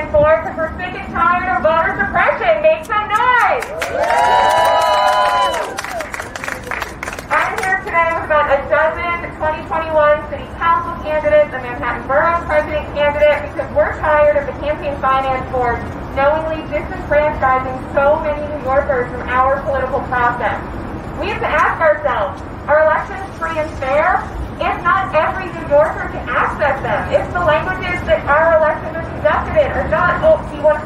Finance Board because we're sick and tired of voter suppression. Make some noise! I'm here today with about a dozen 2021 City Council candidates, a Manhattan Borough President candidate, because we're tired of the Campaign Finance Board knowingly disenfranchising so many New Yorkers from our political process. We have to ask ourselves, are elections free and fair? If not every New Yorker can access them, if the languages that our elections are conducted in are not the 100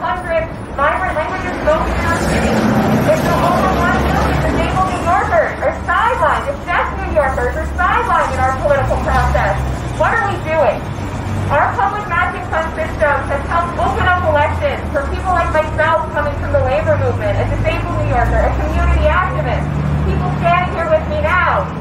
vibrant languages spoken in our city, if the over 1 million disabled New Yorkers are sidelined, if deaf New Yorkers are sidelined in our political process, what are we doing? Our public matching fund system has helped open up elections for people like myself coming from the labor movement, a disabled New Yorker, a community activist, people standing here with me now.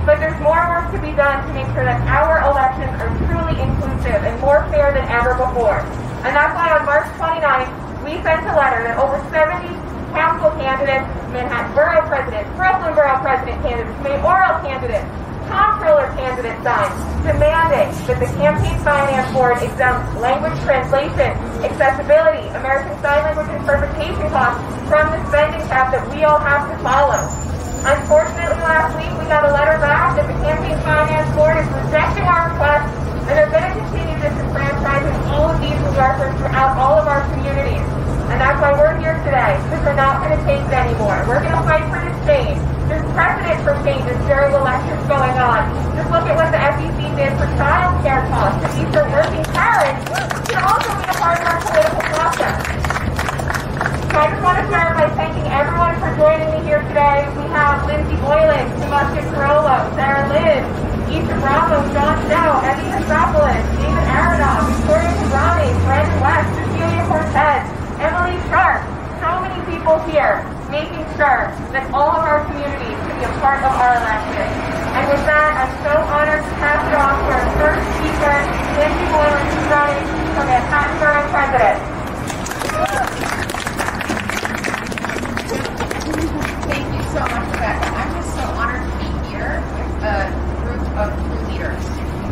But there's more work to be done to make sure that our elections are truly inclusive and more fair than ever before. And that's why on March 29th, we sent a letter that over 70 council candidates, Manhattan Borough President, Brooklyn Borough President candidates, mayoral candidates, comptroller candidates signed, demanding that the Campaign Finance Board exempt language translation, accessibility, American Sign Language interpretation costs from the spending cap that we all have to follow. Unfortunately, last week we got a letter back that the Campaign Finance Board is rejecting our request, and they're going to continue disenfranchising all of these New Yorkers throughout all of our communities. And that's why we're here today, because we're not going to take it anymore. We're going to fight for this change. There's precedent for changes during elections going on. Just look at what the FEC did for child care costs. If these are working parents, can also be a part of our political process. So I just want to start by thanking everyone for joining me here today. We have Lindsay Boylan, Sebastian Carollo, Sarah Lynn, Isha Bravo, John Doe, Eddie Christopoulos, David Aronoff, Victoria Cabrani, Brandon West, Cecilia Cortez, Emily Sharp. So many people here making sure that all of our communities can be a part of our election. And with that, I'm so honored to pass it off to our first speaker, Lindsay Boylan, who's running for Manhattan Borough President. So much, Rebecca. I'm just so honored to be here with a group of true leaders,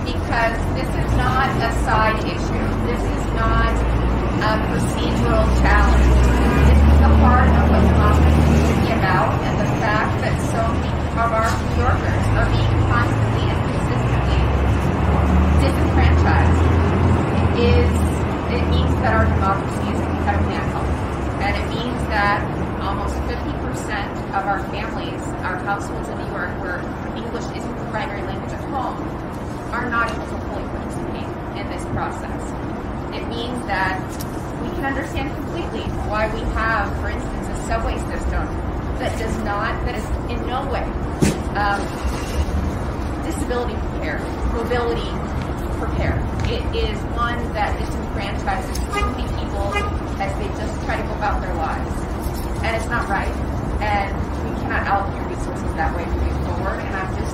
because this is not a side issue. This is not a procedural challenge. This is the heart of what democracy should be about, and the fact that so many of our New Yorkers are being constantly and consistently disenfranchised it means that our democracy is becoming manhole. And it means that almost 50% of our families, our households in New York, where English isn't the primary language at home, are not able to fully participate in this process. It means that we can understand completely why we have, for instance, a subway system that is in no way disability prepared, mobility prepared. It is one that disenfranchises so many people as they just try to go about their lives. And it's not right, and we cannot allocate resources that way moving forward. And I'm just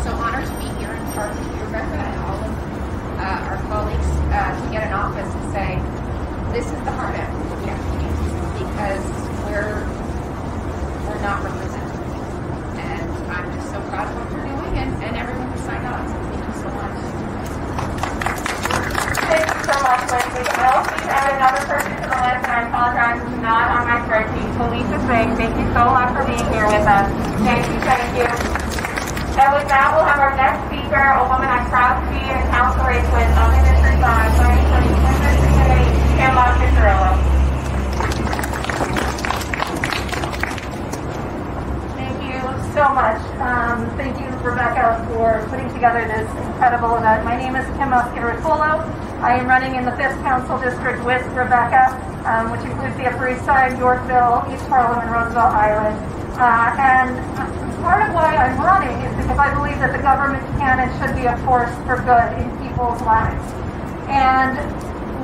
so honored to be here in charge of you, Rebecca, and all of our colleagues to get in office and say, this is the hard end of the campaign, because we're not represented. And I'm just so proud of what you're doing, and everyone who signed on. So thank you so much. Thank you so much, Lindsay. I also need to add another person to the list, and I apologize, it's not on my spreadsheet. Felicia Singh, thank you so much for being here with us. Thank you, thank you. And with that, we'll have our next speaker, a woman I'm proud to be in a council race with on the District 5, running for the District Committee, Kim Oscar-Cirillo. Thank you so much. Thank you, Rebecca, for putting together this incredible event. My name is Kim Oscar-Cirillo. I am running in the 5th Council District with Rebecca, which includes the Upper East Side, Yorkville, East Harlem, and Roosevelt Island. And part of why I'm running is because I believe that the government can and should be a force for good in people's lives. And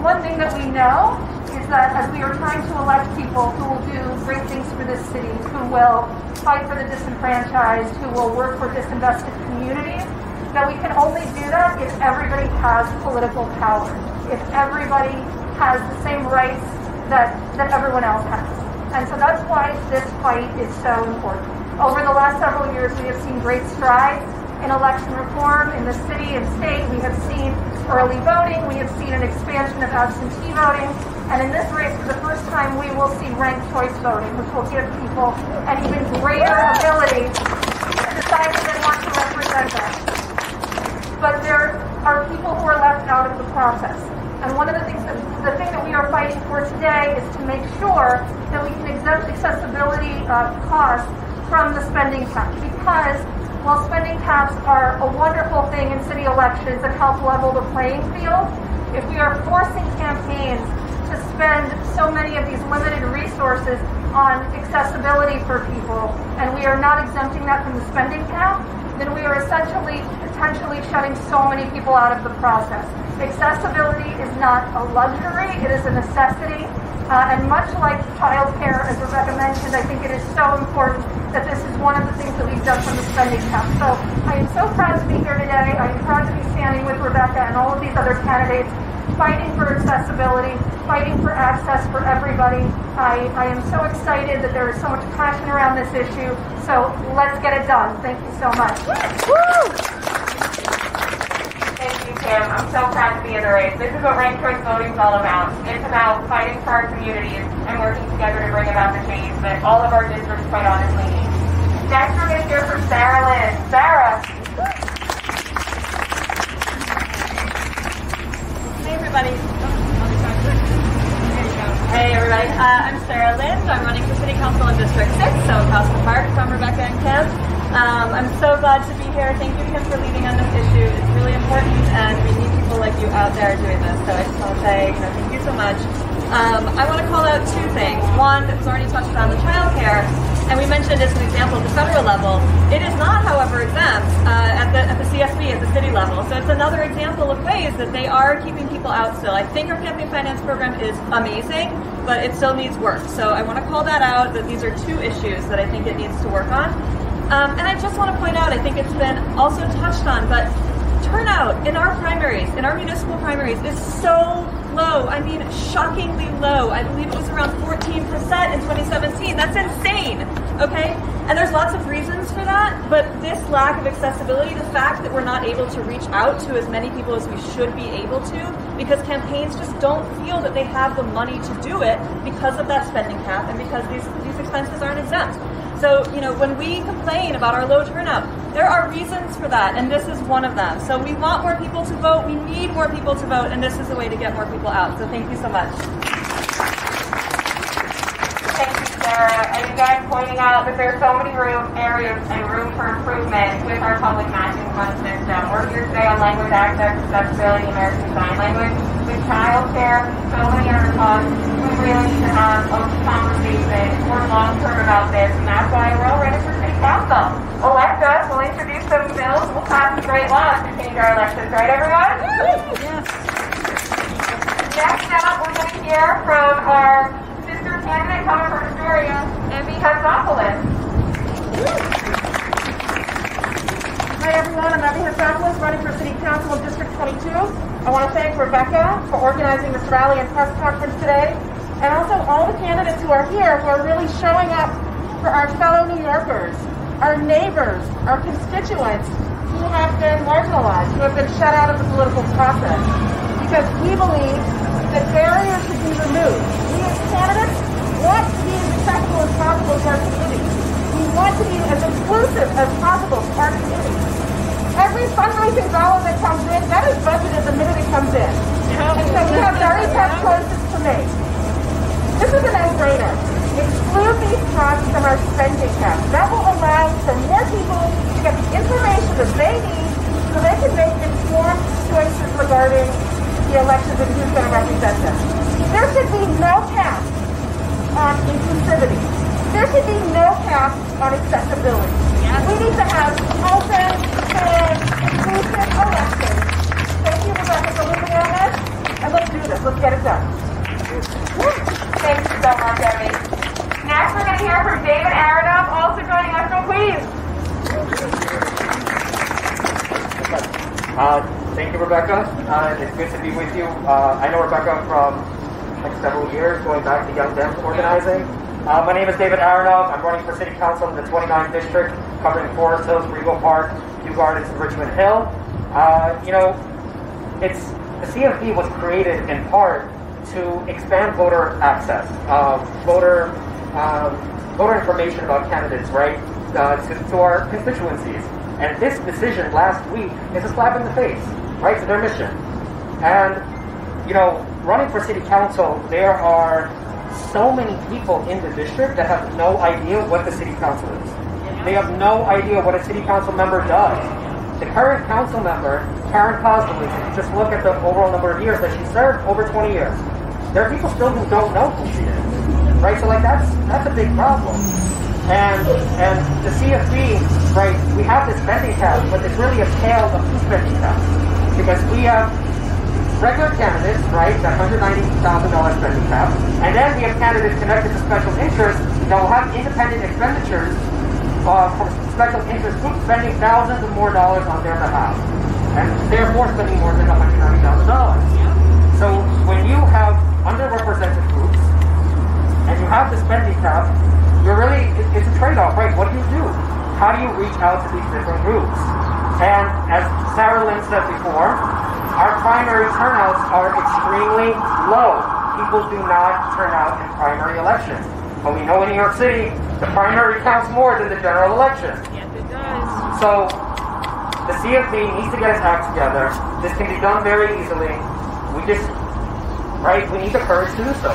one thing that we know is that as we are trying to elect people who will do great things for this city, who will fight for the disenfranchised, who will work for disinvested communities, that we can only do that if everybody has political power, if everybody has the same rights that everyone else has. And so that's why this fight is so important. Over the last several years, we have seen great strides in election reform in the city and state. We have seen early voting. We have seen an expansion of absentee voting. And in this race, for the first time, we will see ranked choice voting, which will give people an even greater ability to decide who they want to represent us. But there are people who are left out of the process. And one of the things the thing that we are fighting for today is to make sure that we can exempt accessibility costs from the spending cap. Because while spending caps are a wonderful thing in city elections that help level the playing field, if we are forcing campaigns to spend so many of these limited resources on accessibility for people, and we are not exempting that from the spending cap, then we are essentially potentially shutting so many people out of the process. Accessibility is not a luxury, it is a necessity. And much like childcare, as Rebecca mentioned, I think it is so important that this is one of the things that we've done from the spending cap. So I am so proud to be here today. I am proud to be standing with Rebecca and all of these other candidates, fighting for accessibility, fighting for access for everybody. I am so excited that there is so much passion around this issue. So let's get it done. Thank you so much. Woo! Thank you, Kim. I'm so proud to be in the race. This is what ranked choice voting is all about. It's about fighting for our communities and working together to bring about the change that all of our districts quite honestly need. Next, we're going to hear from Sarah Lynn. Sarah. Hey, everybody. Hey, everybody. I'm Sarah Lynn. I'm running for City Council in District 6, so across the park from Rebecca and Kim. I'm so glad to be here. Thank you, Kim, for leading on this issue. It's really important, and we need people like you out there doing this. So I just want to say, thank you so much. I want to call out two things. One, it was already touched on, the childcare, and we mentioned as an example at the federal level. It is not, however, exempt at the CFB at the city level. So it's another example of ways that they are keeping people out still. I think our campaign finance program is amazing, but it still needs work. So I want to call that out, that these are two issues that I think it needs to work on. And I just want to point out, I think it's been also touched on, but turnout in our primaries, in our municipal primaries, is so low. I mean, shockingly low. I believe it was around 14% in 2017. That's insane, okay? And there's lots of reasons for that, but this lack of accessibility, the fact that we're not able to reach out to as many people as we should be able to, because campaigns just don't feel that they have the money to do it because of that spending cap and because these expenses aren't exempt. So, when we complain about our low turnout, there are reasons for that, and this is one of them. So we want more people to vote, we need more people to vote, and this is a way to get more people out. So thank you so much. Thank you, Sarah. And again, pointing out that there's so many areas and room for improvement with our public matching fund system. We're here today on language access, accessibility, American Sign Language. With childcare, so many other costs, we really need to have a conversation more long-term about this, and that's why we're all ready for city council. Elect us, we'll introduce some bills, we'll pass some great laws to change our elections, right, everyone? Yes. Next up, we're going to hear from our sister candidate coming from Astoria, Emmy Hatzopoulos. Hi everyone, I'm Abby Hatzopoulos, running for City Council in District 22. I want to thank Rebecca for organizing this rally and press conference today, and also all the candidates who are here who are really showing up for our fellow New Yorkers, our neighbors, our constituents who have been marginalized, who have been shut out of the political process. Because we believe that barriers should be removed. We as candidates want to be as accessible as possible to our communities. We want to be as inclusive as possible to our communities. Every fundraising dollar that comes in, that is budgeted the minute it comes in. And so we have very tough choices to make. This is a no-brainer. Exclude these costs from our spending cap. That will allow for more people to get the information that they need so they can make informed choices regarding the elections and who's going to represent them. There should be no cap on inclusivity. There should be no cap on accessibility. We need to have open, fair, inclusive elections. Thank you, Rebecca, for leading on this. And let's do this. Let's get it done. Thank you so much, Emmy. Next, we're going to hear from David Aronoff, also joining us from Queens. Thank you, Rebecca. It's good to be with you. I know Rebecca from several years, going back to Young Dems organizing. My name is David Aronoff. I'm running for City Council in the 29th District, covering Forest Hills, Regal Park, Kew Gardens, and Richmond Hill. The CFB was created in part to expand voter access, voter information about candidates, right, to our constituencies. And this decision last week is a slap in the face, right, to their mission. And, you know, running for city council, there are so many people in the district that have no idea what the city council is. They have no idea what a city council member does. The current council member, Karen Cosmowitz, if you just look at the overall number of years that she served, over 20 years. There are people still who don't know who she is, right? So like that's a big problem. And the CFB, right? We have this spending cap, but it's really a tale of two spending caps because we have regular candidates, right? That $190,000 spending cap, and then we have candidates connected to special interests that will have independent expenditures for special interest groups spending thousands of more dollars on their behalf, and therefore spending more than $190,000. So when you have underrepresented groups and you have the spending cap, it's a trade-off, right? What do? How do you reach out to these different groups? And as Sarah Lynn said before, our primary turnouts are extremely low. People do not turn out in primary elections. But we know in New York City, the primary counts more than the general election. Yes, it does. So the CFB needs to get its act together. This can be done very easily. We need the courage to do so.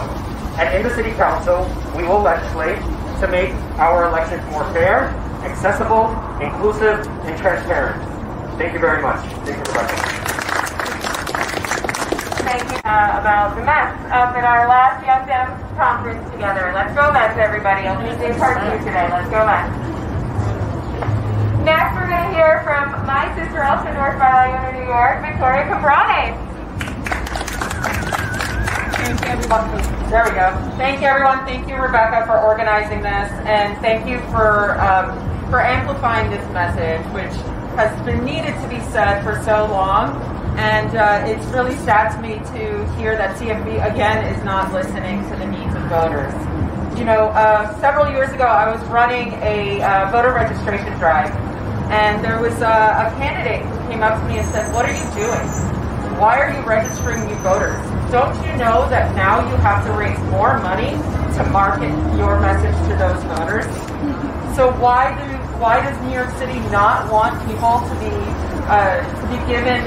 And in the city council, we will legislate to make our elections more fair, accessible, inclusive, and transparent. Thank you very much. Thank you, Rebecca. Thank you about the Mets up at our last Young Dems conference together. Let's go Mets, everybody. I'll be a part 2 today. Let's go Mets. Next, we're going to hear from my sister, also in North Rhode Island, New York, Victoria Cabrone. Thank you, everyone. There we go. Thank you, everyone. Thank you, Rebecca, for organizing this, and thank you for amplifying this message, which has been needed to be said for so long. And it's really sad to me to hear that CFB, again, is not listening to the needs of voters. You know, several years ago, I was running a voter registration drive, and there was a candidate who came up to me and said, "What are you doing? Why are you registering new voters? Don't you know that now you have to raise more money to market your message to those voters? So why does New York City not want people to be given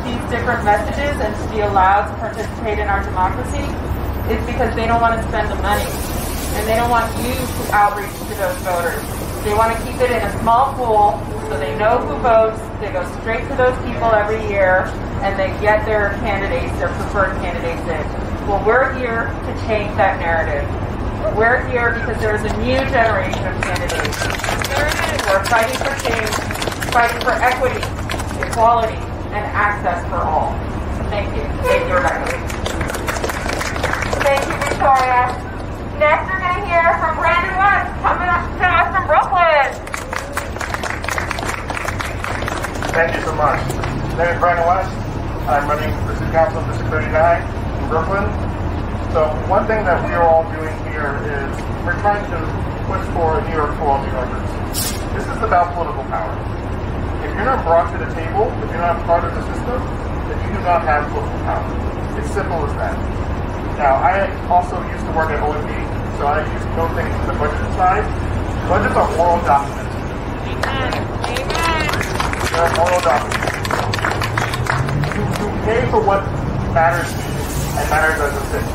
these different messages and to be allowed to participate in our democracy? It's because they don't want to spend the money, and they don't want you to outreach to those voters. They want to keep it in a small pool so they know who votes, they go straight to those people every year, and they get their candidates, their preferred candidates in. Well, we're here to change that narrative. We're here because there's a new generation of candidates. We're fighting for change, fighting for equity, equality, and access for all. Thank you. Thank you, Rebecca. Thank you, Victoria. Next, we're going to hear from Brandon West, coming up to us from Brooklyn. Thank you so much. My name is Brandon West. I'm running for City Council District 39 in Brooklyn. So one thing that we are all doing here is we're trying to push for New York for all New Yorkers. This is about political power. If you're not brought to the table, if you're not part of the system, then you do not have political power. It's simple as that. Now, I also used to work at OMB, so I used to know things from the budget side. Budgets are moral documents. They're moral documents. You pay for what matters to you and matters as a city.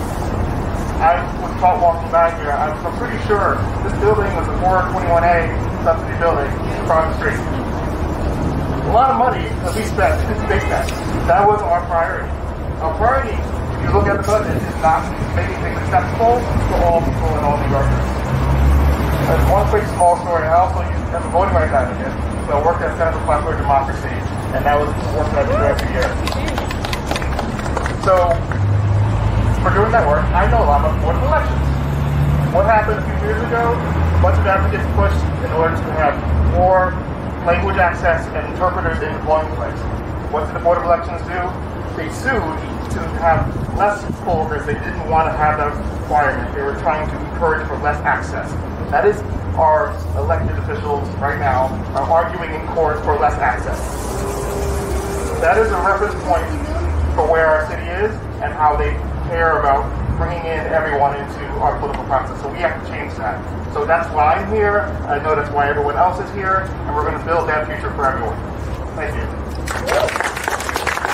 I was taught walking by here, I'm pretty sure this building was a 421A subsidy building across the street. A lot of money that we spent to make that. That was our priority. Our priority, if you look at the budget, is not making things acceptable to all people and all New Yorkers. There's one quick small story. I also used as a voting rights advocate. So I worked at Center for Popular Democracy, and that was the work that I do every year. So, for doing that work, I know a lot about the Board of Elections. What happened a few years ago? A bunch of advocates pushed in order to have more language access and interpreters in the polling place. What did the Board of Elections do? They sued to have less poll workers. They didn't want to have that requirement. They were trying to encourage for less access. That is our elected officials right now are arguing in court for less access. That is a reference point for where our city is and how they care about bringing in everyone into our political process. So we have to change that. So that's why I'm here. I know that's why everyone else is here, and we're going to build that future for everyone. Thank you.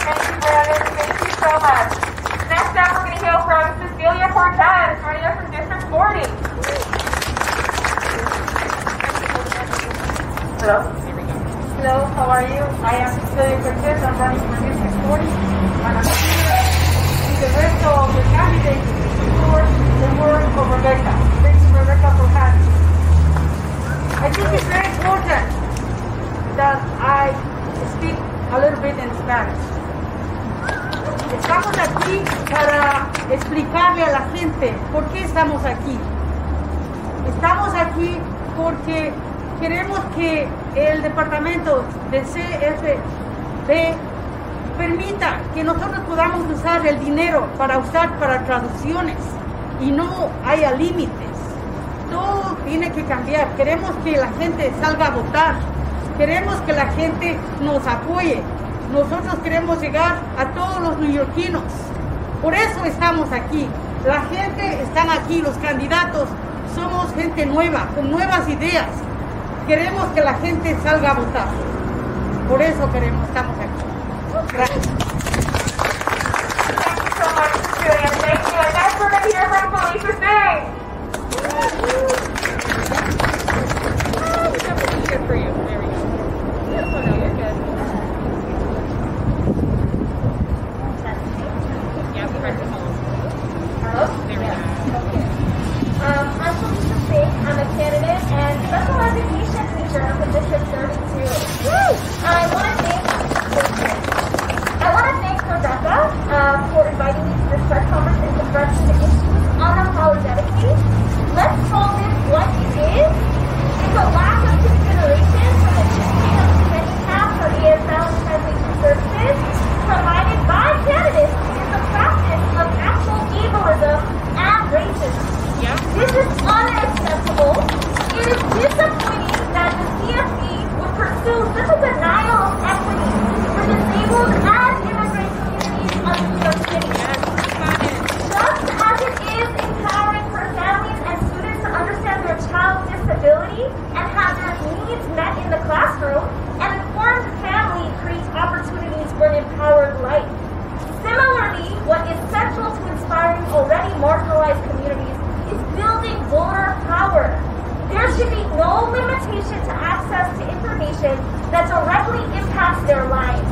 Thank you, Brandon. Thank you so much. Next up, we're going to hear from Cecilia Cortez, joining us from District 40. Hello. Hello, how are you? I am Cecilia Cortez. I'm running for District 40. And I'm here with the rest of the candidates to support the work of Rebecca. Thank you, Rebecca, for having me. I think it's very important that I speak a little bit in Spanish. Estamos aquí para explicarle a la gente por qué estamos aquí. Estamos aquí porque queremos que el departamento del CFB permita que nosotros podamos usar el dinero para usar para traducciones y no haya límites. Todo tiene que cambiar. Queremos que la gente salga a votar. Queremos que la gente nos apoye. Nosotros queremos llegar a todos los neoyorquinos. Por eso estamos aquí. La gente está aquí, los candidatos. Somos gente nueva, con nuevas ideas. Queremos que la gente salga a votar. Por eso estamos aquí. Gracias. Thank you so much, Julian. Thank you. And next, we're going to hear from Felicia Singh. Good for you. There we go. Oh, no, you're good. Yeah, we practice all of them. Hello? There we go. I'm Felicia Singh. I'm a candidate and special education teacher for District 32. I want to thank Rebecca for inviting me to this press conference and confronting the issues unapologetically. Let's call this what it is. It's a lack of consideration for the teaching of spending half for ESL and translation services provided by candidates in the practice of actual ableism and racism. Yeah. This is unacceptable. It is disappointing that the CFB would pursue such a denial of equity for disabled and immigrant communities of New York City. Just as it is empowering for families and students to understand their child's disability and have their needs met in the classroom, an informed family creates opportunities for an empowered life. Similarly, what is central to inspiring already marginalized communities is building voter power. There should be no limitation to access to information that directly impacts their lives.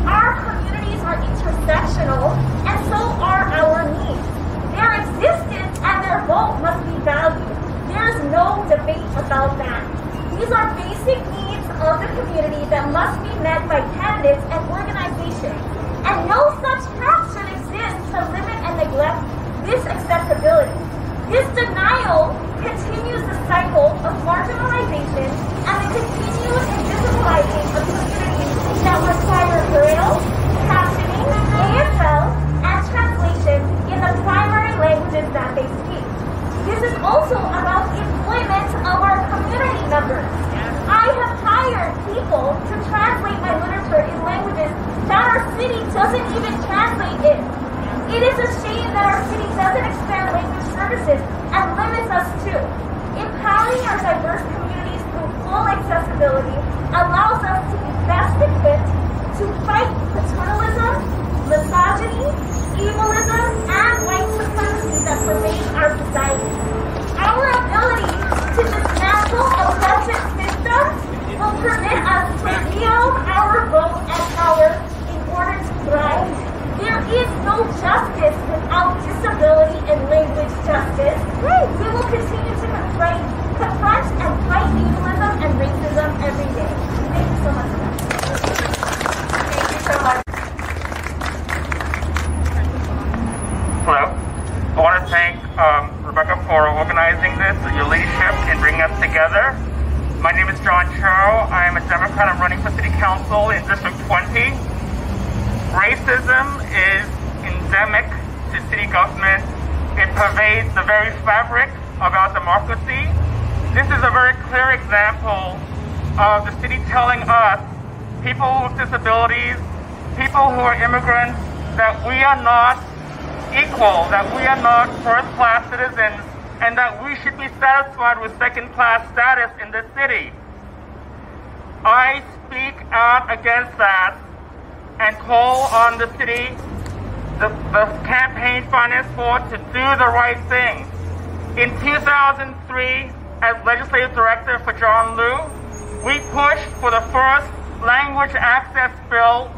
Our communities are intersectional, and so are our needs. Their existence and their vote must be valued. There is no debate about that. These are basic needs of the community that must be met by candidates and organizations, and no such path should exist to limit and neglect this accessibility. This denial continues the cycle of marginalization and the continuous invisibilizing of communities that require Braille, captioning, ASL, and translation in the primary languages that they speak. This is also about employment of our community members. I have hired people to translate my literature in languages that our city doesn't even translate in. It is a shame that our city doesn't expand language services and limits us to. Empowering our diverse communities through full accessibility allows us to be best equipped to fight paternalism, misogyny, ableism, and white supremacy that pervade our society. Our ability to dismantle oppressive systems will permit us to wield our vote and power in order to thrive. There is no justice without disability and language justice. We will continue to confront and fight ableism and racism every day. Thank you so much. Thank you so much. Hello. I want to thank Rebecca for organizing this, your leadership in bringing us together. My name is John Churro. I am a Democrat. I'm running for City Council in District 20. Racism is endemic to city government. It pervades the very fabric of our democracy. This is a very clear example of the city telling us, people with disabilities, people who are immigrants, that we are not equal, that we are not first-class citizens, and that we should be satisfied with second-class status in this city. I speak out against that and call on the city, the Campaign Finance Board, to do the right thing. In 2003, as legislative director for John Liu, we pushed for the first language access bill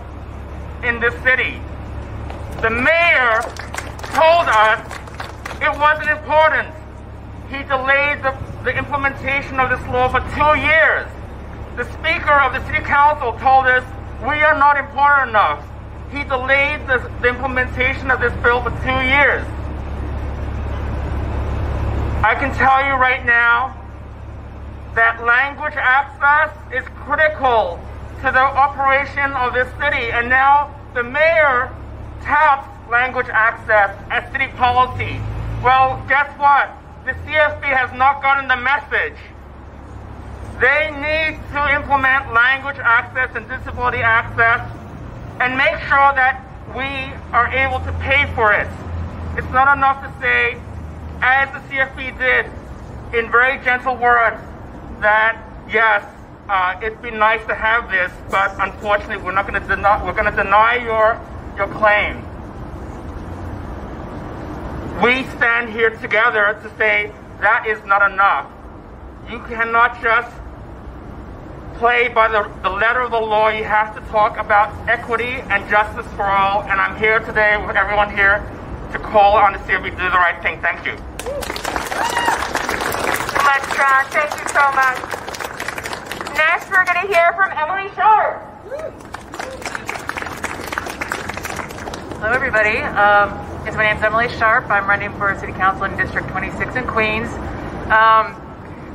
in this city. The mayor told us it wasn't important. He delayed the implementation of this law for 2 years. The Speaker of the City Council told us we are not important enough. He delayed the implementation of this bill for 2 years. I can tell you right now that language access is critical to the operation of this city, and now the mayor touts language access as city policy. Well, guess what? The CFB has not gotten the message. They need to implement language access and disability access and make sure that we are able to pay for it. It's not enough to say, as the CFB did, in very gentle words, that yes, it'd be nice to have this, but unfortunately we're going to deny your claim. We stand here together to say that is not enough. You cannot just play by the letter of the law. You have to talk about equity and justice for all, and I'm here today with everyone here to call on the CFB to do the right thing. Thank you. Much, John. Thank you so much. Next, we're going to hear from Emily Sharp. Hello, everybody. My name's Emily Sharp. I'm running for City Council in District 26 in Queens.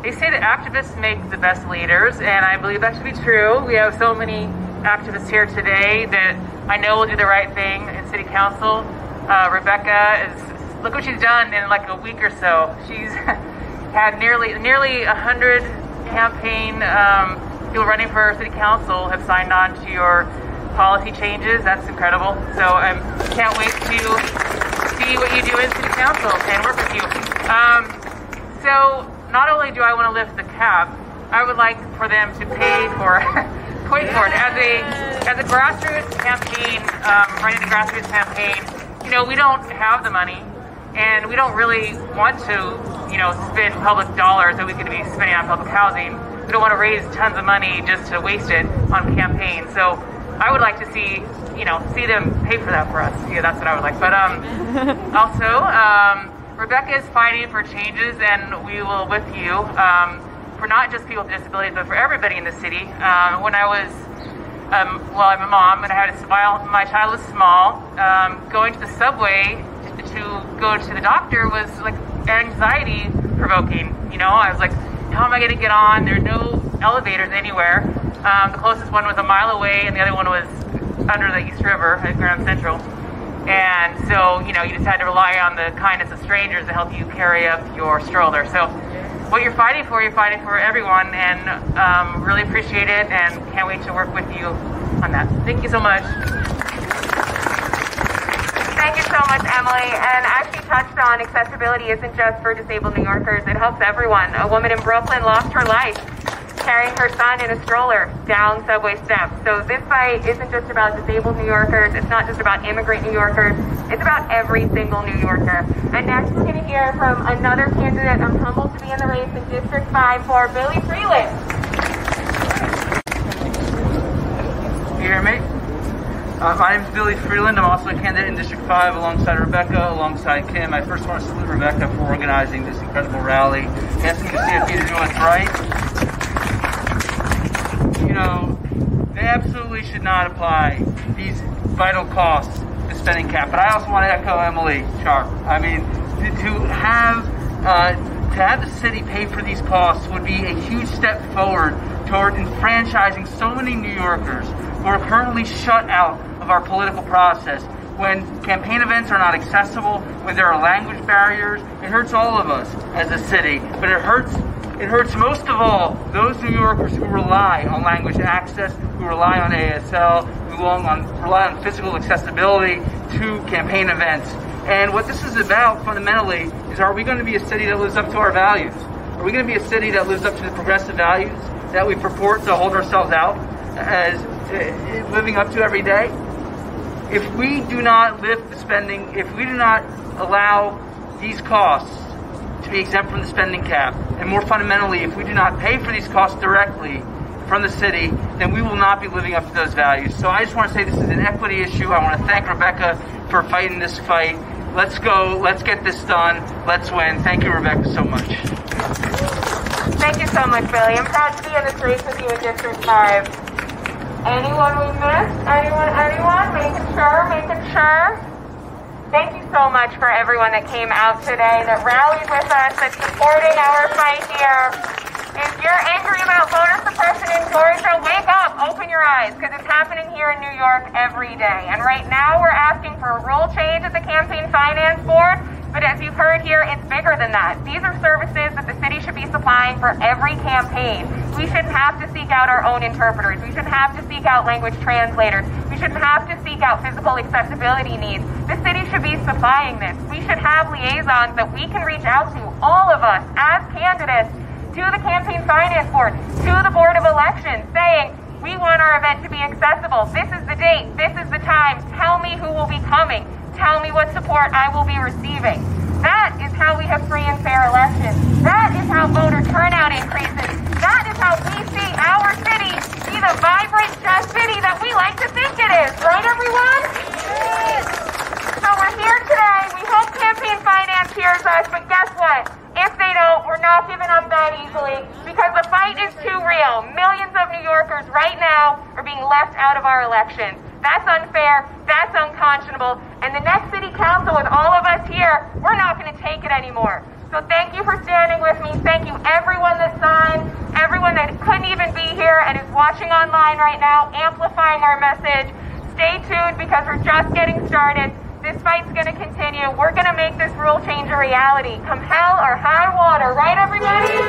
They say that activists make the best leaders, and I believe that to be true. We have so many activists here today that I know will do the right thing in City Council. Rebecca look what she's done in like a week or so. She's had nearly 100 campaign people running for City Council have signed on to your policy changes. That's incredible. So I can't wait to see what you do in City Council and work with you. So not only do I want to lift the cap, I would like for them to pay for it. As a grassroots campaign, running a grassroots campaign, we don't have the money, and we don't really want to, spend public dollars that we could be spending on public housing. We don't want to raise tons of money just to waste it on campaigns. So I would like to see them pay for that for us. Yeah, that's what I would like. But also, Rebecca is fighting for changes, and we will with you for not just people with disabilities, but for everybody in the city. When I was, I'm a mom, and my child was small. Going to the subway to go to the doctor was like anxiety provoking. I was like, how am I going to get on? There are no elevators anywhere. The closest one was a mile away, and the other one was under the East River at Grand Central. And so, you just had to rely on the kindness of strangers to help you carry up your stroller. So what you're fighting for everyone, and really appreciate it, and can't wait to work with you on that. Thank you so much. Thank you so much, Emily. And as she touched on, accessibility isn't just for disabled New Yorkers. It helps everyone. A woman in Brooklyn lost her life carrying her son in a stroller down subway steps. So this fight isn't just about disabled New Yorkers. It's not just about immigrant New Yorkers. It's about every single New Yorker. And next we're going to hear from another candidate. I'm humbled to be in the race in District 5 for Billy Freeland. You hear me? My name is Billy Freeland. I'm also a candidate in District 5 alongside Rebecca, alongside Kim. I first want to salute Rebecca for organizing this incredible rally, asking the CFB to do what's right. They absolutely should not apply these vital costs to spending cap. But I also want to echo Emily Sharp. I mean, to have the city pay for these costs would be a huge step forward toward enfranchising so many New Yorkers who are currently shut out of our political process. When campaign events are not accessible, when there are language barriers, it hurts all of us as a city. But it hurts most of all those New Yorkers who rely on language access, who rely on ASL, who rely on physical accessibility to campaign events. And what this is about fundamentally is, are we going to be a city that lives up to our values? Are we going to be a city that lives up to the progressive values that we purport to hold ourselves out as living up to every day? If we do not lift the spending, if we do not allow these costs to be exempt from the spending cap, and more fundamentally, if we do not pay for these costs directly from the city, then we will not be living up to those values. So I just want to say this is an equity issue. I want to thank Rebecca for fighting this fight. Let's go. Let's get this done. Let's win. Thank you, Rebecca, so much. Thank you so much, Billy. I'm proud to be in this race with you in District 5. Anyone we missed? Anyone? Making sure. Thank you so much for everyone that came out today, that rallied with us, that's supporting our fight here. If you're angry about voter suppression in Georgia, wake up, open your eyes, because it's happening here in New York every day. And right now we're asking for a rule change at the Campaign Finance Board, but as you've heard here, it's bigger than that. These are services that the city should be supplying for every campaign. We shouldn't have to seek out our own interpreters. We shouldn't have to seek out language translators. We shouldn't have to seek out physical accessibility needs. The city should be supplying this. We should have liaisons that we can reach out to, all of us, as candidates, to the Campaign Finance Board, to the Board of Elections, saying, we want our event to be accessible. This is the date. This is the time. Tell me who will be coming. Tell me what support I will be receiving. That is how we have free and fair elections. That is how voter turnout increases. That is how we see our city be the vibrant, just city that we like to think it is. Right, everyone? Yes. So we're here today. We hope Campaign Finance hears us, but guess what? If they don't, we're not giving up that easily, because the fight is too real. Millions of New Yorkers right now are being left out of our elections. That's unfair, that's unconscionable, and the next city council with all of us here, we're not going to take it anymore. So thank you for standing with me. Thank you everyone that signed, everyone that couldn't even be here and is watching online right now, amplifying our message. Stay tuned, because we're just getting started. This fight's going to continue. We're going to make this rule change a reality, come hell or high water. Right, everybody?